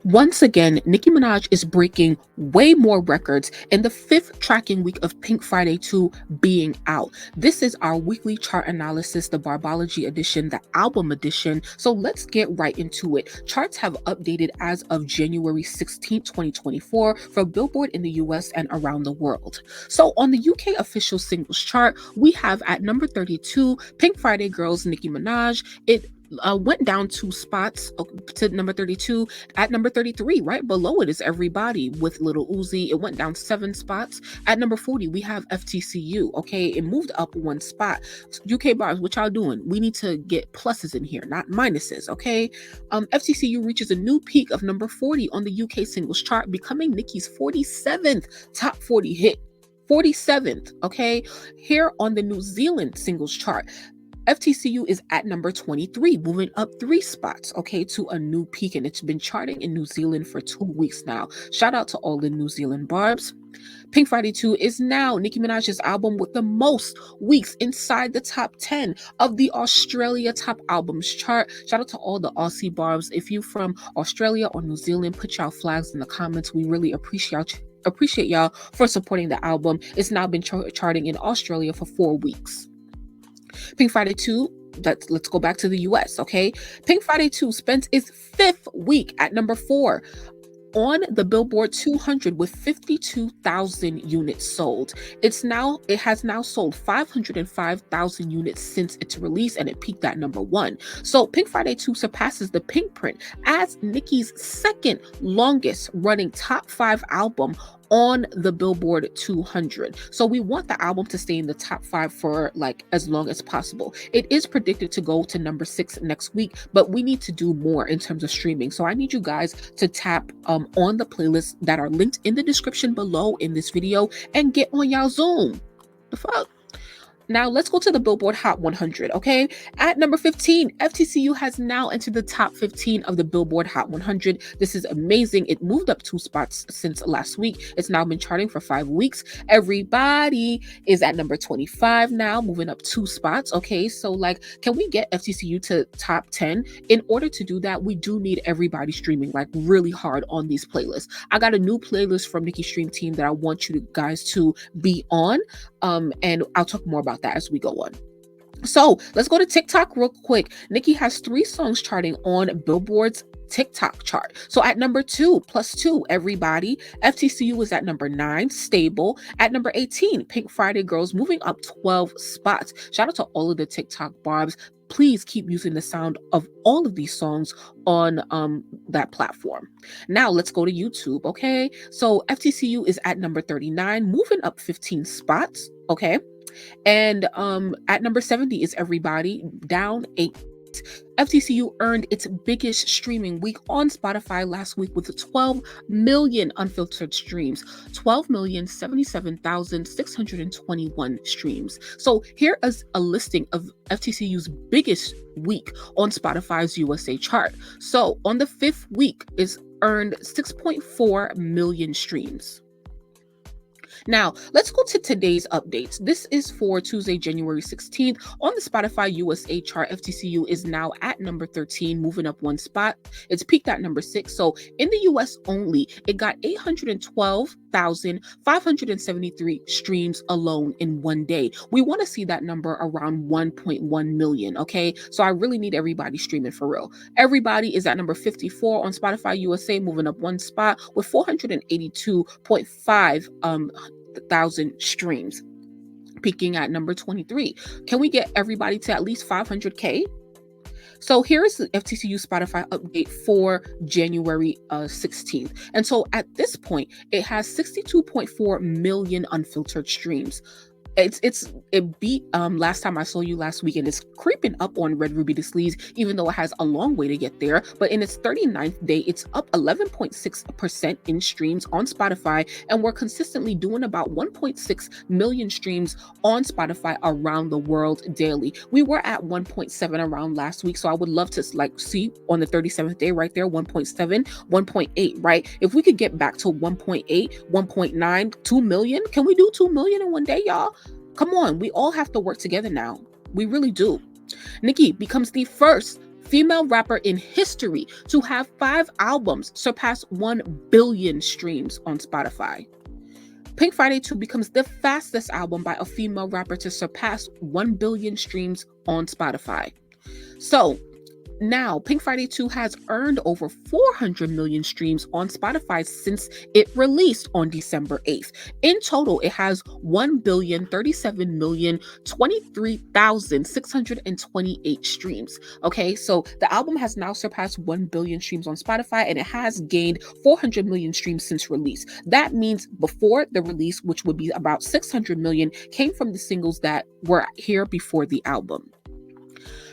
Once again, Nicki Minaj is breaking way more records in the fifth tracking week of Pink Friday 2 being out. This is our weekly chart analysis, the Barbology edition, the album edition. So let's get right into it. Charts have updated as of January 16, 2024 for Billboard in the US and around the world. So on the UK official singles chart, we have at number 32, Pink Friday Girls, Nicki Minaj. It went down 2 spots to number 32. At number 33, right below it, is Everybody with Little Uzi. It went down 7 spots. At number 40, we have FTCU. Okay, it moved up 1 spot. UK bars, what y'all doing? We need to get pluses in here, not minuses. Okay, FTCU reaches a new peak of number 40 on the UK singles chart, becoming Nicki's 47th top 40 hit. 47th. Okay, here on the New Zealand singles chart, FTCU is at number 23, moving up 3 spots, okay, to a new peak, and it's been charting in New Zealand for 2 weeks now. Shout out to all the New Zealand Barbz. Pink Friday 2 is now Nicki Minaj's album with the most weeks inside the top 10 of the Australia top albums chart. Shout out to all the Aussie Barbz. If you're from Australia or New Zealand, put y'all flags in the comments. We really appreciate y'all for supporting the album. It's now been charting in Australia for 4 weeks. Pink Friday 2, let's go back to the US, okay? Pink Friday 2 spent its 5th week at number 4 on the Billboard 200 with 52,000 units sold. It has now sold 505,000 units since its release, and it peaked at number 1. So Pink Friday 2 surpasses the Pink Print as Nicki's second longest running top 5 album on the Billboard 200. So we want the album to stay in the top 5 for like as long as possible. It is predicted to go to number 6 next week, but we need to do more in terms of streaming. So I need you guys to tap on the playlists that are linked in the description below in this video and get on y'all Zoom. The fuck? Now let's go to the Billboard Hot 100, okay? At number 15, FTCU has now entered the top 15 of the Billboard Hot 100. This is amazing. It moved up 2 spots since last week. It's now been charting for 5 weeks. Everybody is at number 25 now, moving up 2 spots, okay? So like, can we get FTCU to top 10? In order to do that, we do need everybody streaming like really hard on these playlists. I got a new playlist from Nicki Stream Team that I want you guys to be on, and I'll talk more about that as we go on. So let's go to TikTok real quick. Nicki has 3 songs charting on Billboard's TikTok chart. So at number 2, +2, Everybody. FTCU is at number 9, Stable. At number 18, Pink Friday Girls, moving up 12 spots. Shout out to all of the TikTok Barbz. Please keep using the sound of all of these songs on that platform. Now let's go to YouTube, okay? So FTCU is at number 39, moving up 15 spots, okay? And at number 70 is Everybody, down 8. FTCU earned its biggest streaming week on Spotify last week with 12 million unfiltered streams, 12,077,621 streams. So here is a listing of FTCU's biggest week on Spotify's USA chart. So on the 5th week, it's earned 6.4 million streams. Now, let's go to today's updates. This is for Tuesday, January 16th. On the Spotify USA chart, FTCU is now at number 13, moving up 1 spot. It's peaked at number 6. So in the US only, it got 812,573 streams alone in 1 day. We want to see that number around 1.1 million, okay? So I really need everybody streaming for real. Everybody is at number 54 on Spotify USA, moving up 1 spot with 482.5 thousand streams, peaking at number 23. Can we get everybody to at least 500K? So here is the FTCU Spotify update for January 16th. And so at this point, it has 62.4 million unfiltered streams. It beat last time I saw you last week, and it's creeping up on Red Ruby the Sleaze, even though it has a long way to get there. But in its 39th day, it's up 11.6% in streams on Spotify, and we're consistently doing about 1.6 million streams on Spotify around the world daily. We were at 1.7 around last week, so I would love to like see on the 37th day right there, 1.7, 1.8, right? If we could get back to 1.8, 1.9, 2 million, can we do 2 million in 1 day, y'all? Come on, we all have to work together now. We really do. Nicki becomes the first female rapper in history to have 5 albums surpass 1 billion streams on Spotify. Pink Friday 2 becomes the fastest album by a female rapper to surpass 1 billion streams on Spotify. So, now, Pink Friday 2 has earned over 400 million streams on Spotify since it released on December 8th. In total, it has 1,037,023,628 streams. Okay, so the album has now surpassed 1 billion streams on Spotify, and it has gained 400 million streams since release. That means before the release, which would be about 600 million, came from the singles that were here before the album.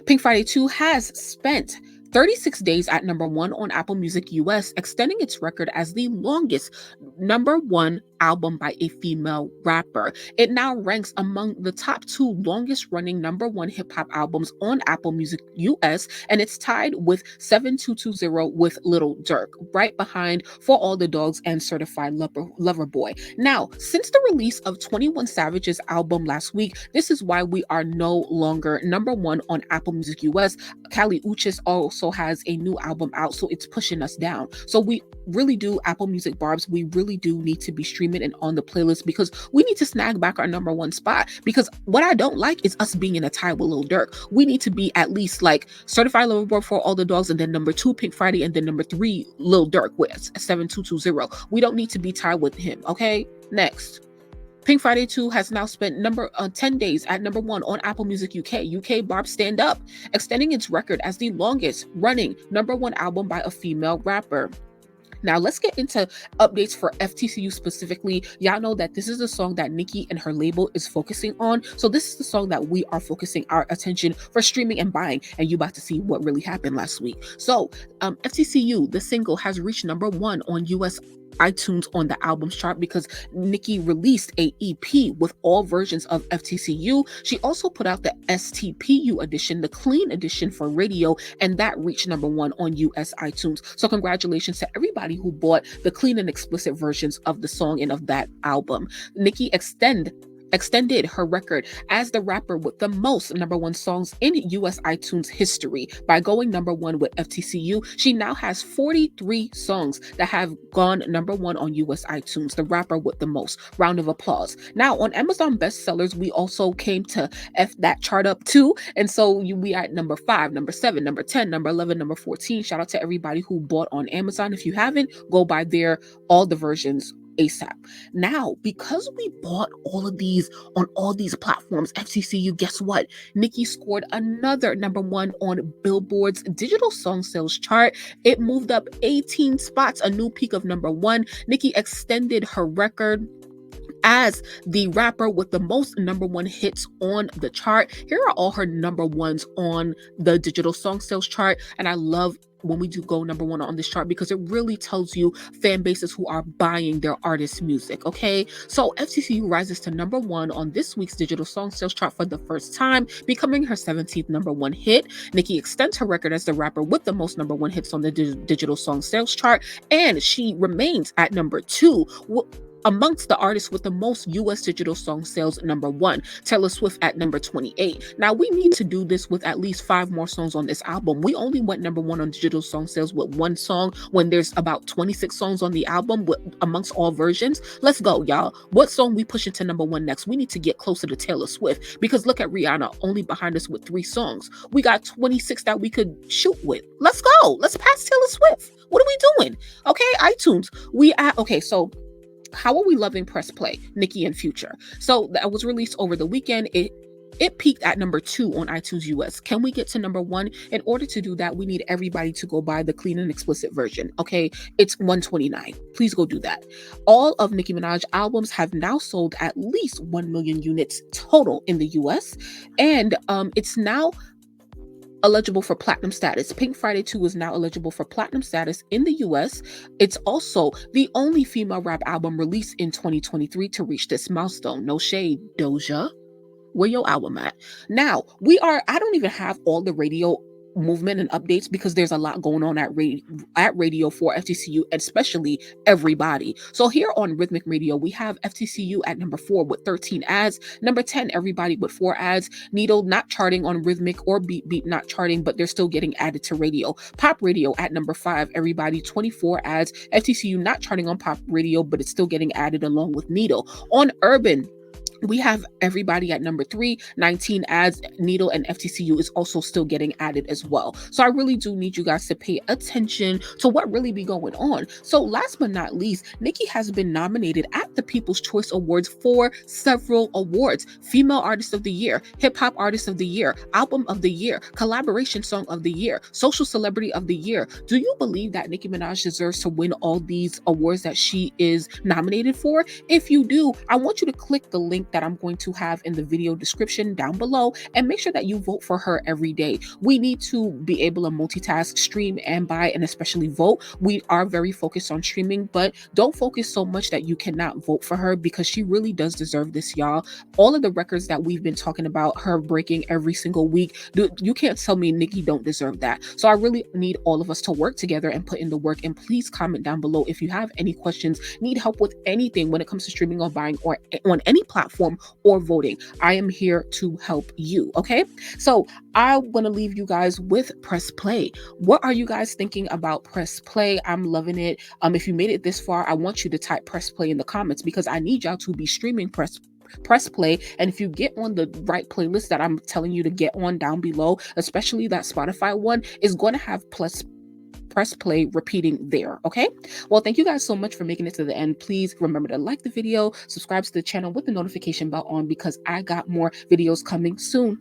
Pink Friday 2 has spent 36 days at number 1 on Apple Music US, extending its record as the longest number 1 album by a female rapper. It now ranks among the top 2 longest running number 1 hip hop albums on Apple Music US, and it's tied with 7220 with Lil Durk, right behind For All the Dogs and Certified Lover Boy. Now, since the release of 21 Savage's album last week, this is why we are no longer number 1 on Apple Music US. Kali Uchis also has a new album out, so it's pushing us down. So we really do, Apple Music Barbz, we really do need to be streaming and on the playlist, because we need to snag back our number 1 spot. Because what I don't like is us being in a tie with Lil Durk. We need to be at least like Certified Lover Boy For All the Dogs, and then number 2 Pink Friday, and then number 3 Lil Durk with 7220. We don't need to be tied with him. Okay, next. Pink Friday 2 has now spent 10 days at number 1 on Apple Music UK. UK Barbz Stand Up, extending its record as the longest running number 1 album by a female rapper. Now, let's get into updates for FTCU specifically. Y'all know that this is a song that Nicki and her label is focusing on. So this is the song that we are focusing our attention for streaming and buying. And you about to see what really happened last week. So FTCU, the single, has reached number 1 on US iTunes on the albums chart because Nicki released a EP with all versions of FTCU. She also put out the STPU edition, the clean edition for radio, and that reached number 1 on US iTunes. So congratulations to everybody who bought the clean and explicit versions of the song and of that album. Nicki extended her record as the rapper with the most number 1 songs in US iTunes history by going number 1 with FTCU. She now has 43 songs that have gone number 1 on US iTunes, the rapper with the most. Round of applause. Now, on Amazon bestsellers, we also came to F that chart up too. And so we at number 5, number 7, number 10, number 11, number 14. Shout out to everybody who bought on Amazon. If you haven't, go buy all the versions ASAP. Now, because we bought all of these on all these platforms, FTCU, guess what? Nicki scored another number 1 on Billboard's digital song sales chart. It moved up 18 spots, a new peak of number 1. Nicki extended her record as the rapper with the most number 1 hits on the chart. Here are all her number 1s on the digital song sales chart, and I love when we do go number 1 on this chart because it really tells you fan bases who are buying their artist music. Okay, so FTCU rises to number 1 on this week's digital song sales chart for the first time, becoming her 17th number 1 hit. Nicki extends her record as the rapper with the most number 1 hits on the digital song sales chart, and she remains at number 2 amongst the artists with the most US digital song sales. Number 1, Taylor Swift at number 28. Now, we need to do this with at least 5 more songs on this album. We only went number 1 on digital song sales with 1 song when there's about 26 songs on the album amongst all versions. Let's go, y'all. What song we pushing to number 1 next? We need to get closer to Taylor Swift, because look at Rihanna, only behind us with 3 songs. We got 26 that we could shoot with. Let's go. Let's pass Taylor Swift. What are we doing? Okay, iTunes. So How Are We Loving Press Play, Nicki and Future. So that was released over the weekend. It peaked at number 2 on iTunes US. Can we get to number 1? In order to do that, we need everybody to go buy the clean and explicit version. Okay, it's $129. Please go do that. All of Nicki Minaj albums have now sold at least 1 million units total in the US, and it's now eligible for platinum status. Pink Friday 2 is now eligible for platinum status in the US. It's also the only female rap album released in 2023 to reach this milestone. No shade, Doja. Where your album at? Now, I don't even have all the radio movement and updates because there's a lot going on at radio for FTCU, especially everybody. So here on Rhythmic Radio, we have FTCU at number 4 with 13 ads. Number 10, Everybody with 4 ads. Needle not charting on Rhythmic, or Beat Beat not charting, but they're still getting added to radio. Pop Radio at number 5, Everybody 24 ads. FTCU not charting on Pop Radio, but it's still getting added along with Needle. On Urban, we have Everybody at number 3, 19 ads. Needle and FTCU is also still getting added as well. So I really do need you guys to pay attention to what really be going on. So last but not least, Nicki has been nominated at the People's Choice Awards for several awards: Female Artist of the Year, Hip Hop Artist of the Year, Album of the Year, Collaboration Song of the Year, Social Celebrity of the Year. Do you believe that Nicki Minaj deserves to win all these awards that she is nominated for? If you do, I want you to click the link that I'm going to have in the video description down below and make sure that you vote for her every day. We need to be able to multitask, stream and buy, and especially vote. We are very focused on streaming, but don't focus so much that you cannot vote for her, because she really does deserve this, y'all. All of the records that we've been talking about her breaking every single week, you can't tell me Nicki don't deserve that. So I really need all of us to work together and put in the work. And please comment down below if you have any questions, need help with anything when it comes to streaming or buying or on any platform or voting. I am here to help you. Okay, so I want to leave you guys with Press Play. What are you guys thinking about Press Play? I'm loving it. If you made it this far, I want you to type Press Play in the comments, because I need y'all to be streaming Press Play. And if you get on the right playlist that I'm telling you to get on down below, especially that Spotify one, is going to have Press Play repeating there. Okay, well, thank you guys so much for making it to the end. Please remember to like the video, subscribe to the channel with the notification bell on, because I got more videos coming soon.